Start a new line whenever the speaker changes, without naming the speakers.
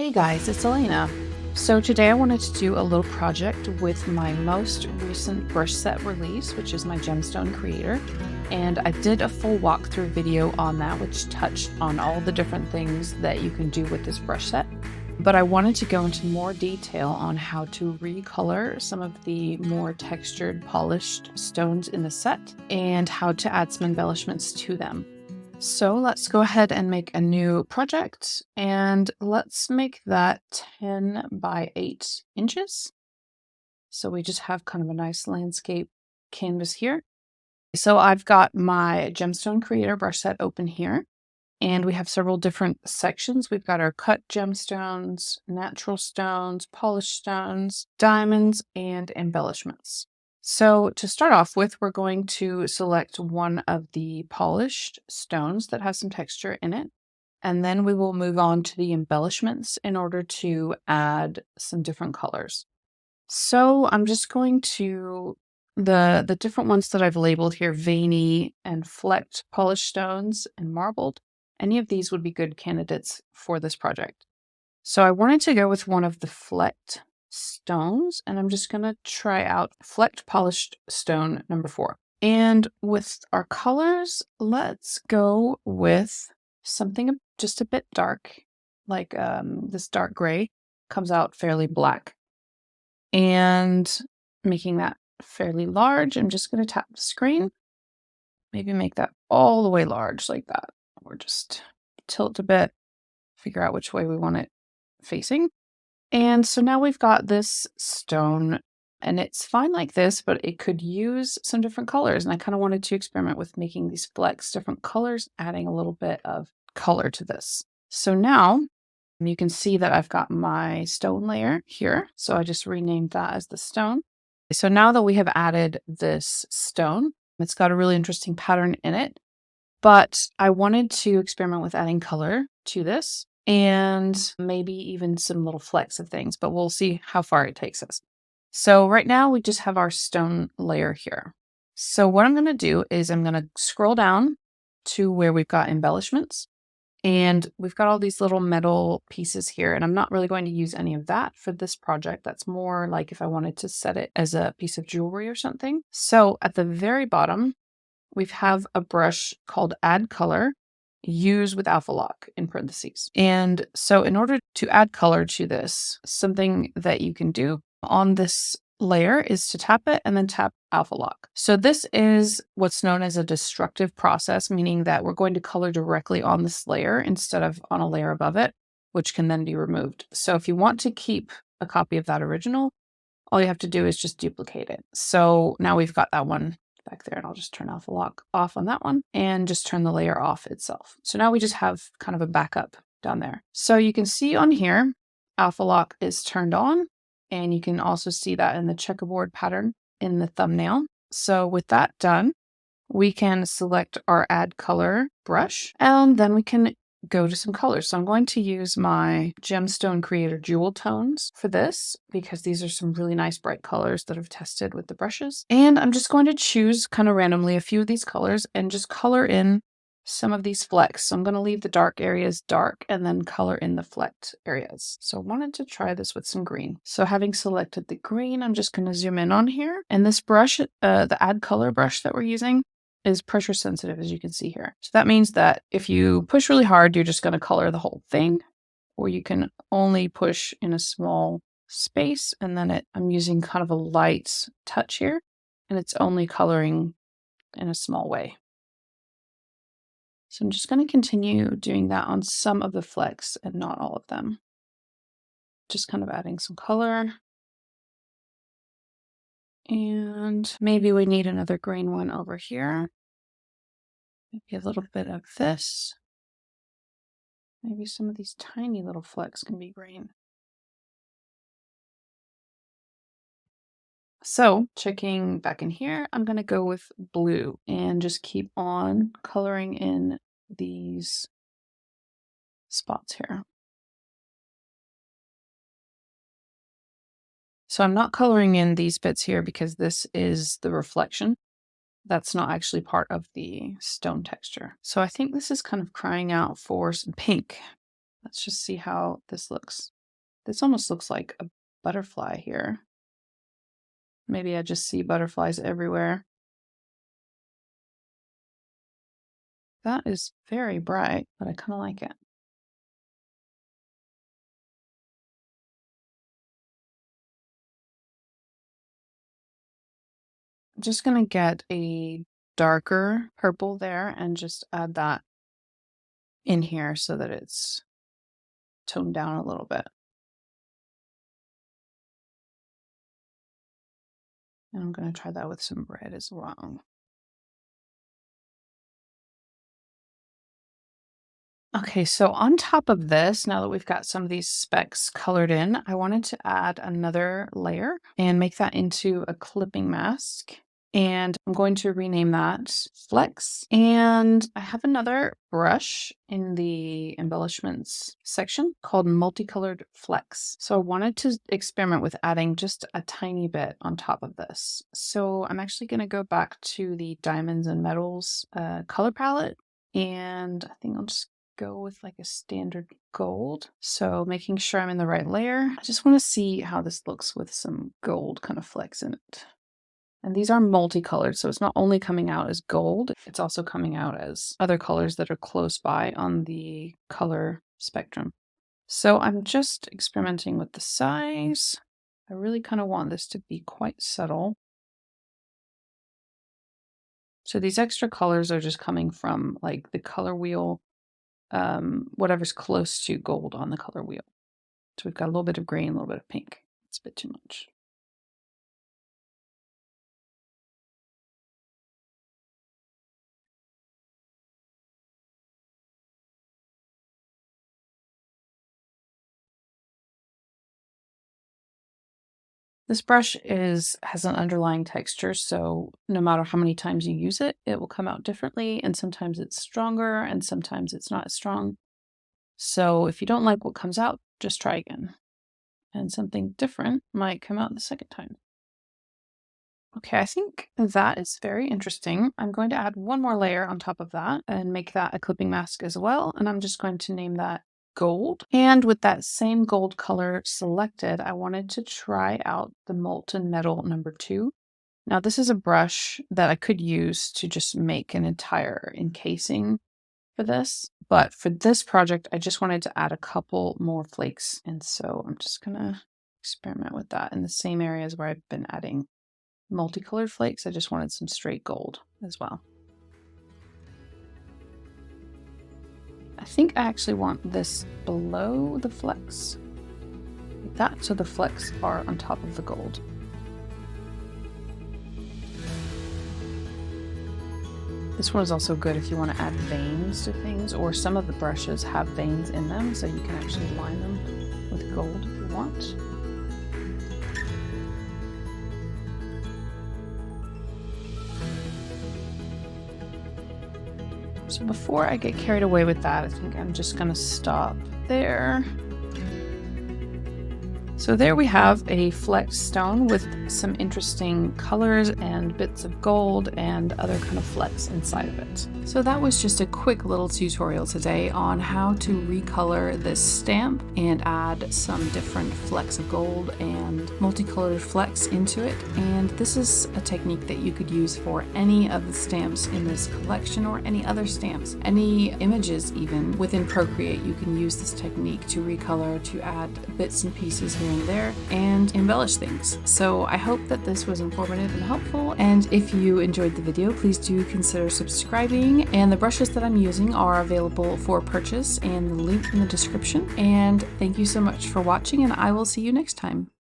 Hey guys, it's Elena. So today I wanted to do a little project with my most recent brush set release, which is my Gemstone Creator. And I did a full walkthrough video on that, which touched on all the different things that you can do with this brush set. But I wanted to go into more detail on how to recolor some of the more textured, polished stones in the set and how to add some embellishments to them. So let's go ahead and make a new project, and let's make that 10 by 8 inches. So we just have kind of a nice landscape canvas here. So I've got my Gemstone Creator brush set open here, and we have several different sections. We've got our cut gemstones, natural stones, polished stones, diamonds, and embellishments. So to start off with, we're going to select one of the polished stones that has some texture in it. And then we will move on to the embellishments in order to add some different colors. So I'm just going to, the different ones that I've labeled here, veiny and flecked polished stones and marbled. Any of these would be good candidates for this project. So I wanted to go with one of the flecked stones, and I'm just going to try out flecked polished stone number 4. And with our colors, let's go with something just a bit dark, like this dark gray comes out fairly black. And making that fairly large, I'm just going to tap the screen, maybe make that all the way large like that, or just tilt a bit, figure out which way we want it facing. And so now we've got this stone, and it's fine like this, but it could use some different colors. And I kind of wanted to experiment with making these flecks different colors, adding a little bit of color to this. So now you can see that I've got my stone layer here. So I just renamed that as the stone. So now that we have added this stone, it's got a really interesting pattern in it, but I wanted to experiment with adding color to this, and maybe even some little flecks of things, but we'll see how far it takes us. So right now we just have our stone layer here. So what I'm going to do is I'm going to scroll down to where we've got embellishments, and we've got all these little metal pieces here, and I'm not really going to use any of that for this project. That's more like if I wanted to set it as a piece of jewelry or something. So at the very bottom, we have a brush called Add Color, use with alpha lock in parentheses. And so in order to add color to this, something that you can do on this layer is to tap it and then tap alpha lock. So this is what's known as a destructive process, meaning that we're going to color directly on this layer instead of on a layer above it, which can then be removed. So if you want to keep a copy of that original, all you have to do is just duplicate it. So now we've got that one back there, and I'll just turn alpha lock off on that one and just turn the layer off itself. So now we just have kind of a backup down there. So you can see on here, alpha lock is turned on, and you can also see that in the checkerboard pattern in the thumbnail. So with that done, we can select our add color brush, and then we can go to some colors. So I'm going to use my Gemstone Creator Jewel Tones for this, because these are some really nice bright colors that I've tested with the brushes. And I'm just going to choose kind of randomly a few of these colors and just color in some of these flecks. So I'm going to leave the dark areas dark and then color in the flecked areas. So I wanted to try this with some green. So having selected the green, I'm just going to zoom in on here. And this brush, the add color brush that we're using, is pressure sensitive, as you can see here. So that means that if you push really hard, you're just going to color the whole thing, or you can only push in a small space, and then I'm using kind of a light touch here, and it's only coloring in a small way. So I'm just going to continue doing that on some of the flecks and not all of them. Just kind of adding some color. And maybe we need another green one over here. Maybe a little bit of this. Maybe some of these tiny little flecks can be green. So checking back in here, I'm going to go with blue and just keep on coloring in these spots here. So I'm not coloring in these bits here because this is the reflection. That's not actually part of the stone texture. So I think this is kind of crying out for some pink. Let's just see how this looks. This almost looks like a butterfly here. Maybe I just see butterflies everywhere. That is very bright, but I kind of like it. I'm just going to get a darker purple there and just add that in here so that it's toned down a little bit. And I'm going to try that with some red as well. Okay, so on top of this, now that we've got some of these specks colored in, I wanted to add another layer and make that into a clipping mask. And I'm going to rename that Flecks. And I have another brush in the embellishments section called multicolored flecks. So I wanted to experiment with adding just a tiny bit on top of this. So I'm actually going to go back to the diamonds and metals color palette. And I think I'll just go with like a standard gold. So making sure I'm in the right layer. I just want to see how this looks with some gold kind of flecks in it. And these are multicolored, so it's not only coming out as gold, it's also coming out as other colors that are close by on the color spectrum. So I'm just experimenting with the size. I really kind of want this to be quite subtle. So these extra colors are just coming from like the color wheel, whatever's close to gold on the color wheel. So we've got a little bit of green, a little bit of pink. It's a bit too much. This brush has an underlying texture, so no matter how many times you use it, it will come out differently, and sometimes it's stronger and sometimes it's not as strong. So if you don't like what comes out, just try again. And something different might come out the second time. Okay, I think that is very interesting. I'm going to add one more layer on top of that and make that a clipping mask as well. And I'm just going to name that gold. And with that same gold color selected, I wanted to try out the molten metal number 2. Now this is a brush that I could use to just make an entire encasing for this. But for this project, I just wanted to add a couple more flakes. And so I'm just gonna experiment with that in the same areas where I've been adding multicolored flakes. I just wanted some straight gold as well. I think I actually want this below the flecks, like that, so the flecks are on top of the gold. This one is also good if you want to add veins to things, or some of the brushes have veins in them, so you can actually line them with gold if you want. So before I get carried away with that, I think I'm just going to stop there. So there we have a flecked stone with some interesting colors and bits of gold and other kind of flecks inside of it. So that was just a quick little tutorial today on how to recolor this stamp and add some different flecks of gold and multicolored flecks into it. And this is a technique that you could use for any of the stamps in this collection or any other stamps, any images even. Within Procreate, you can use this technique to recolor, to add bits and pieces here and there and embellish things. So I hope that this was informative and helpful, and if you enjoyed the video, please do consider subscribing. And the brushes that I'm using are available for purchase and the link in the description. And thank you so much for watching, and I will see you next time.